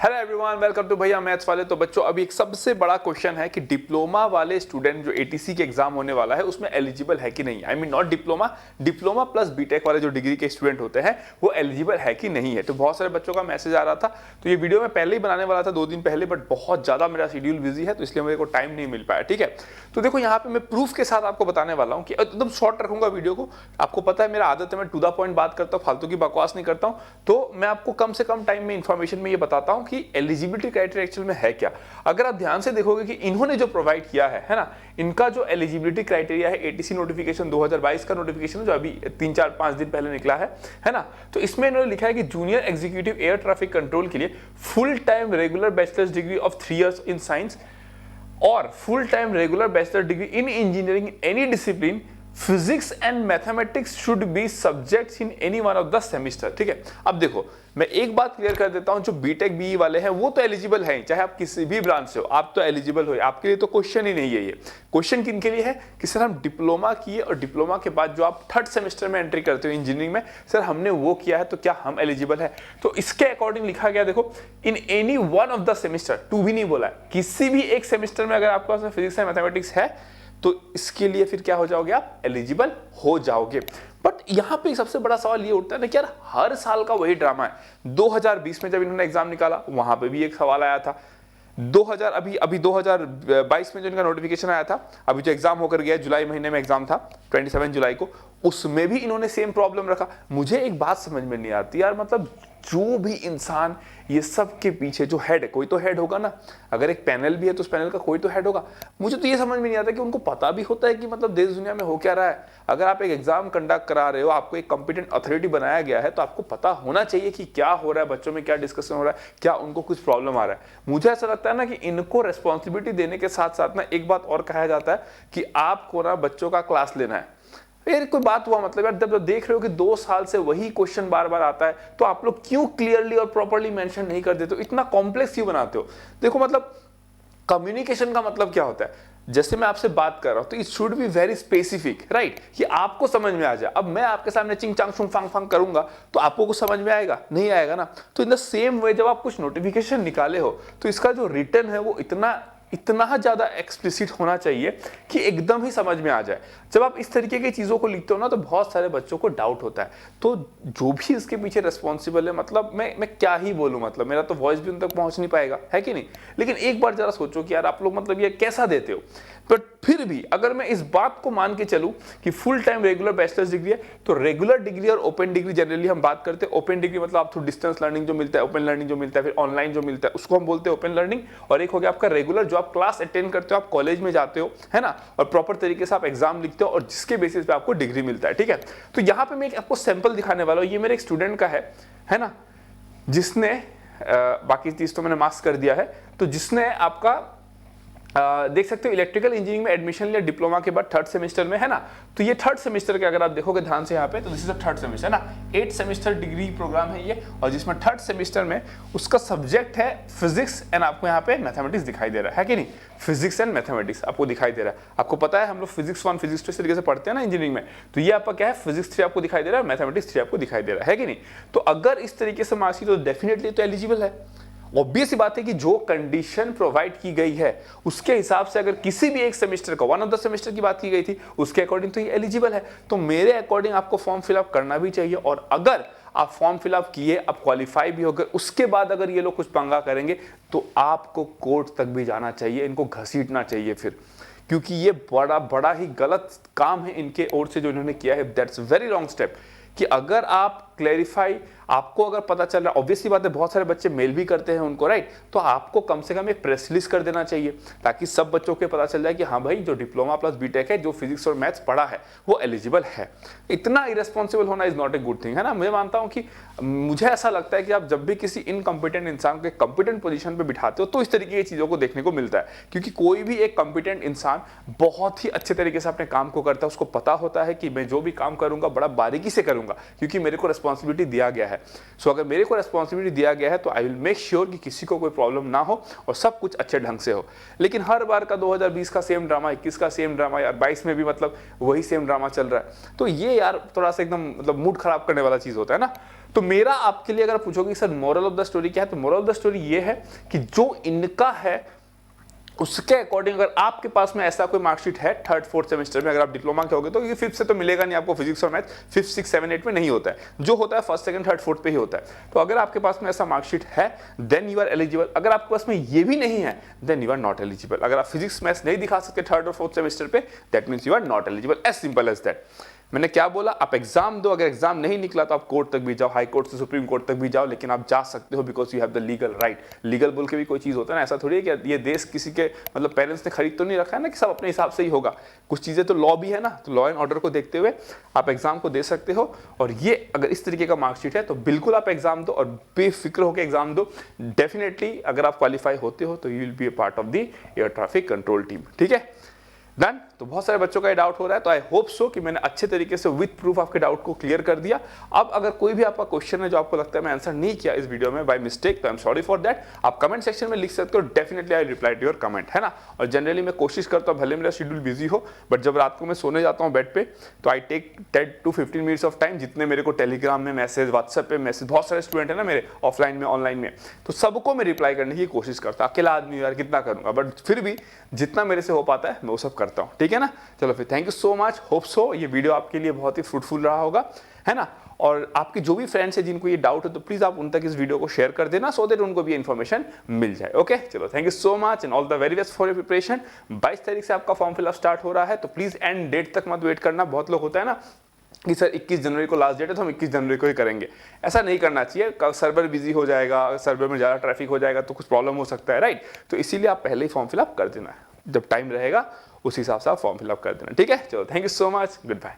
Hello everyone, welcome to भैया maths वाले। तो बच्चों, अभी एक सबसे बड़ा क्वेश्चन है कि डिप्लोमा वाले स्टूडेंट जो एटीसी के एग्जाम होने वाला है उसमें एलिजिबल है कि नहीं। I mean not diploma, diploma plus B Tech वाले जो डिग्री के स्टूडेंट होते हैं वो एलिजिबल है कि नहीं है। तो बहुत सारे बच्चों का मैसेज आ रहा था, तो ये वीडियो मैं पहले ही बनाने वाला था 2 दिन पहले, बट बहुत ज्यादा मेरा शेड्यूल बिजी है तो इसलिए मेरे को टाइम नहीं मिल पाया। ठीक है, तो देखो यहाँ पे मैं प्रूफ के साथ आपको बताने वाला हूँ कि एकदम शॉर्ट रखूंगा वीडियो को। आपको पता है मेरा आदत है, मैं टू द पॉइंट बात करता हूँ, फालतू की बकवास नहीं करता हूँ। तो मैं आपको कम से कम टाइम में इंफॉर्मेशन में ये बताता हूँ कि एलिजिबिलिटी क्राइटेरिया एक्चुअल में है क्या। अगर आप ध्यान से देखोगे कि इन्होंने जो प्रोवाइड किया है ना, इनका जो एलिजिबिलिटी क्राइटेरिया है एटीसी नोटिफिकेशन 2022 का नोटिफिकेशन जो अभी 3-4-5 दिन पहले निकला है ना, तो इसमें इन्होंने लिखा है कि junior executive air traffic control के लिए full time regular bachelors degree of 3 years in science और full time regular bachelor degree in engineering any discipline physics and mathematics should be subjects in any one of the semester. ठीक है, अब देखो मैं एक बात क्लियर कर देता हूं, जो बीटेक बीई वाले हैं वो तो एलिजिबल हैं, चाहे आप किसी भी ब्रांच से हो आप तो एलिजिबल हो। आपके लिए तो क्वेश्चन ही नहीं है। ये क्वेश्चन किन के लिए है कि सर हम डिप्लोमा किए और डिप्लोमा के बाद जो आप 3rd सेमेस्टर में एंट्री करते हो इंजीनियरिंग में, सर हमने वो किया है तो क्या हम एलिजिबल है। तो इसके अकॉर्डिंग लिखा गया, देखो in any one of the semester, two भी नहीं बोला है, किसी भी एक सेमिस्टर में अगर आपके पास फिजिक्स एंड मैथमेटिक्स है तो इसके लिए फिर क्या हो जाओगे, आप एलिजिबल हो जाओगे। बट यहां पे सबसे बड़ा सवाल ये उठता है ना कि यार हर साल का वही ड्रामा है। 2020 में जब इन्होंने एग्जाम निकाला वहां पे भी एक सवाल आया था। 2022 में जो इनका नोटिफिकेशन आया था, अभी जो एग्जाम होकर गया जुलाई महीने में एग्जाम था 27 जुलाई को, उसमें भी इन्होंने सेम प्रॉब्लम रखा। मुझे एक बात समझ में नहीं आती यार, मतलब जो भी इंसान ये सब के पीछे जो हेड है, कोई तो हेड होगा ना, अगर एक पैनल भी है तो उस पैनल का कोई तो हेड होगा। मुझे तो ये समझ में नहीं आता कि उनको पता भी होता है कि मतलब देश दुनिया में हो क्या रहा है। अगर आप एक एग्जाम कंडक्ट करा रहे हो, आपको एक कॉम्पिटेंट अथॉरिटी बनाया गया है, तो आपको पता होना चाहिए कि क्या हो रहा है, बच्चों में क्या डिस्कशन हो रहा है, क्या उनको कुछ प्रॉब्लम आ रहा है। मुझे ऐसा लगता है ना कि इनको रेस्पॉन्सिबिलिटी देने के साथ साथ ना एक बात और कहा जाता है कि आपको ना बच्चों का क्लास लेना है। यार कोई बात हुआ, मतलब यार जब देख रहे हो कि 2 साल से वही क्वेश्चन बार बार आता है तो आप लोग क्यों क्लियरली और प्रॉपर्ली मेंशन नहीं कर देते हो, इतना कॉम्प्लेक्स क्यों बनाते हो। देखो मतलब कम्युनिकेशन का मतलब क्या होता है, जैसे मैं आपसे बात कर रहा हूं तो it should be very specific, right, कि आपको समझ में आ जाए। अब मैं आपके सामने चिंग चांग शुंग फांग फांग करूंगा तो आपको कुछ समझ में आएगा, नहीं आएगा ना। तो इन द सेम वे जब आप कुछ नोटिफिकेशन निकाले हो तो इसका जो रिटर्न है वो इतना ज्यादा एक्सप्लिसिट होना चाहिए कि एकदम ही समझ में आ जाए। जब आप इस तरीके की चीजों को लिखते हो ना तो बहुत सारे बच्चों को डाउट होता है। तो जो भी इसके पीछे रिस्पॉन्सिबल है, मतलब मैं क्या ही बोलूं, मतलब मेरा तो वॉइस भी उन तक पहुंच नहीं पाएगा, है कि नहीं। लेकिन एक बार जरा सोचो कि यार आप लोग मतलब ये कैसा देते हो। बट फिर भी अगर मैं इस बात को मान के चलूं कि full time regular bachelors degree है, तो रेगुलर डिग्री और ओपन डिग्री जनरली हम बात करते हैं। ओपन डिग्री मतलब आप थ्रू डिस्टेंस लर्निंग जो मिलता है, ओपन लर्निंग जो मिलता है, फिर ऑनलाइन जो मिलता है उसको हम बोलते हैं ओपन लर्निंग। और एक हो गया आपका रेगुलर, जो आप क्लास अटेंड करते हो, आप कॉलेज में जाते हो, है ना, और प्रॉपर तरीके से आप एग्जाम लिखते हो और जिसके बेसिस पे आपको डिग्री मिलता है। ठीक है, तो यहां पे मैं एक आपको सैंपल दिखाने वाला हूं। ये मेरे एक स्टूडेंट का है ना, जिसने बाकी चीज तो मैंने मार्क्स कर दिया है, तो जिसने आपका देख सकते हो इलेक्ट्रिकल इंजीनियरिंग में एडमिशन लिया डिप्लोमा के बाद 3rd सेमेस्टर में, है ना। तो ये 3rd सेमेस्टर के अगर आप देखोगे ध्यान से यहाँ पे, तो this is the 3rd semester ना, 8 सेमेस्टर डिग्री प्रोग्राम है ये, और जिसमें 3rd सेमेस्टर में उसका सब्जेक्ट है फिजिक्स एंड आपको यहाँ पे मैथमेटिक्स दिखाई दे रहा है कि नहीं। फिजिक्स एंड मैथमेटिक्स आपको दिखाई दे रहा है। आपको पता है हम लोग फिजिक्स 1 फिजिक्स 2 इस तरीके से पढ़ते हैं ना इंजीनियरिंग में, तो ये आपका क्या है, फिजिक्स 3 आपको दिखाई दे रहा है, मैथमेटिक्स 3 आपको दिखाई दे रहा है कि नहीं। तो अगर इस तरीके से मार्क्स तो डेफिनेटली तो एलिजिबल है। ऑब्वियस बात है कि जो कंडीशन प्रोवाइड की गई है उसके हिसाब से अगर किसी भी एक सेमेस्टर का, वन ऑफ द सेमेस्टर की बात की गई थी, उसके अकॉर्डिंग तो ये एलिजिबल है। तो मेरे अकॉर्डिंग आपको फॉर्म फिलअप करना भी चाहिए। और अगर आप फॉर्म फिलअप किए, आप क्वालिफाई भी हो गए, उसके बाद अगर ये लोग कुछ पंगा करेंगे तो आपको कोर्ट तक भी जाना चाहिए, इनको घसीटना चाहिए फिर, क्योंकि ये बड़ा ही गलत काम है इनके ओर से जो इन्होंने किया है। That's very wrong step. कि अगर आप क्लैरिफाई, आपको अगर पता चल रहा है, ऑब्वियसली बात है बहुत सारे बच्चे मेल भी करते हैं उनको, राइट, तो आपको कम से कम एक प्रेस रिलीज कर देना चाहिए ताकि सब बच्चों को पता चल जाए कि हाँ भाई जो डिप्लोमा प्लस बीटेक है, जो फिजिक्स और मैथ्स पढ़ा है वो एलिजिबल है। इतना इरेस्पॉन्सिबल होना is not a good thing, है ना। मैं मानता हूं कि मुझे ऐसा लगता है कि आप जब भी किसी इनकॉम्पिटेंट इंसान को कॉम्पिटेंट पोजीशन पे बिठाते हो तो इस तरीके की चीजों को देखने को मिलता है, क्योंकि कोई भी एक कॉम्पिटेंट इंसान बहुत ही अच्छे तरीके से अपने काम को करता है। उसको पता होता है कि मैं जो भी काम करूंगा बड़ा बारीकी से करूंगा क्योंकि मेरे को रिस्पॉन्सिबिलिटी दिया गया है। सो अगर मेरे को रिस्पॉन्सिबिलिटी दिया गया है तो आई विल मेक श्योर कि किसी को कोई प्रॉब्लम ना हो और सब कुछ अच्छे ढंग से हो। लेकिन हर बार का 2020 का सेम ड्रामा, 21 का सेम ड्रामा, यार 22 में भी मतलब वही सेम ड्रामा चल रहा है, तो ये यार थोड़ा सा एकदम मतलब मूड खराब करने वाला चीज होता है ना। तो मेरा आपके लिए अगर आप पूछोगे sir moral of the story क्या है, तो मोरल ऑफ द स्टोरी ये है कि जो इनका है उसके अकॉर्डिंग अगर आपके पास में ऐसा कोई मार्कशीट है थर्ड फोर्थ सेमेस्टर में, अगर आप डिप्लोमा के होगे तो ये फिफ्थ से तो मिलेगा नहीं आपको, फिजिक्स और math fifth six seven eight में नहीं होता है, जो होता है फर्स्ट सेकंड थर्ड फोर्थ पे ही होता है। तो अगर आपके पास में ऐसा मार्कशीट है देन यू आर एलिजिबल। अगर आपके पास में ये भी नहीं है then you are not eligible. अगर आप फिजिक्स मैथ्स नहीं दिखा सकते थर्ड और फोर्थ सेमेस्टर पे that means you are not eligible, as simple as that. मैंने क्या बोला, आप एग्जाम दो, अगर एग्जाम नहीं निकला तो आप कोर्ट तक भी जाओ, हाई कोर्ट से सुप्रीम कोर्ट तक भी जाओ, लेकिन आप जा सकते हो because you have the legal right. Legal बोल के भी कोई चीज़ होता है ना, ऐसा थोड़ी है कि ये देश किसी के मतलब पेरेंट्स ने खरीद तो नहीं रखा है ना कि सब अपने हिसाब से ही होगा, कुछ चीज़ें तो लॉ भी है ना, तो लॉ एंड ऑर्डर को देखते हुए आप एग्जाम को दे सकते हो। और ये अगर इस तरीके का मार्कशीट है तो बिल्कुल आप एग्जाम दो और बेफिक्र होकर एग्जाम दो। डेफिनेटली अगर आप क्वालिफाई होते हो तो you will be A part of the air traffic control team. ठीक है, डन। तो बहुत सारे बच्चों का ये डाउट हो रहा है, तो आई होप सो कि मैंने अच्छे तरीके से विद प्रूफ आपके डाउट को क्लियर कर दिया। अब अगर कोई भी आपका क्वेश्चन है जो आपको लगता है मैं आंसर नहीं किया इस वीडियो में बाय मिस्टेक, तो I am sorry for that. आप कमेंट सेक्शन में लिख सकते हो, definitely I reply to your comment, है ना। और जनरली मैं कोशिश करता हूँ, भले मेरा शेड्यूल बिजी हो, बट जब रात को मैं सोने जाता हूँ बेड पे तो I take 10 to 15 minutes of time, जितने मेरे को टेलीग्राम में मैसेज, व्हाट्सएप पे मैसेज, बहुत सारे स्टूडेंट है ना मेरे ऑफलाइन में ऑनलाइन में, तो सबको मैं रिप्लाई करने की कोशिश करता हूँ। अकेला आदमी यार कितना करूँगा, बट फिर भी जितना मेरे से हो पाता है मैं वो सब करता हूँ। ठीक है ना, चलो फिर thank you so much. Hope so ये वीडियो आपके लिए बहुत ही फ्रूटफुल रहा होगा, है ना। और आपके जो भी फ्रेंड्स हैं जिनको ये डाउट है तो प्लीज आप उन तक इस वीडियो को शेयर कर देना, सो दैट उनको भी इन्फॉर्मेशन मिल जाए। ओके, चलो thank you so much and all the very best for your preparation. 22 तारीख से आपका फॉर्म फिलअप स्टार्ट हो रहा है, तो प्लीज एंड डेट तक मत वेट करना। बहुत लोग होता है ना कि सर 21 जनवरी को लास्ट डेट है तो हम 21 जनवरी को ही करेंगे, ऐसा नहीं करना चाहिए। सर्वर बिजी हो जाएगा, सर्वर में ज़्यादा ट्रैफिक हो जाएगा तो कुछ प्रॉब्लम हो सकता है, राइट। तो इसीलिए आप पहले ही फॉर्म फिलअप कर देना है, जब टाइम रहेगा उस हिसाब से आप फॉर्म फिलअप कर देना। ठीक है, चलो thank you so much, good bye.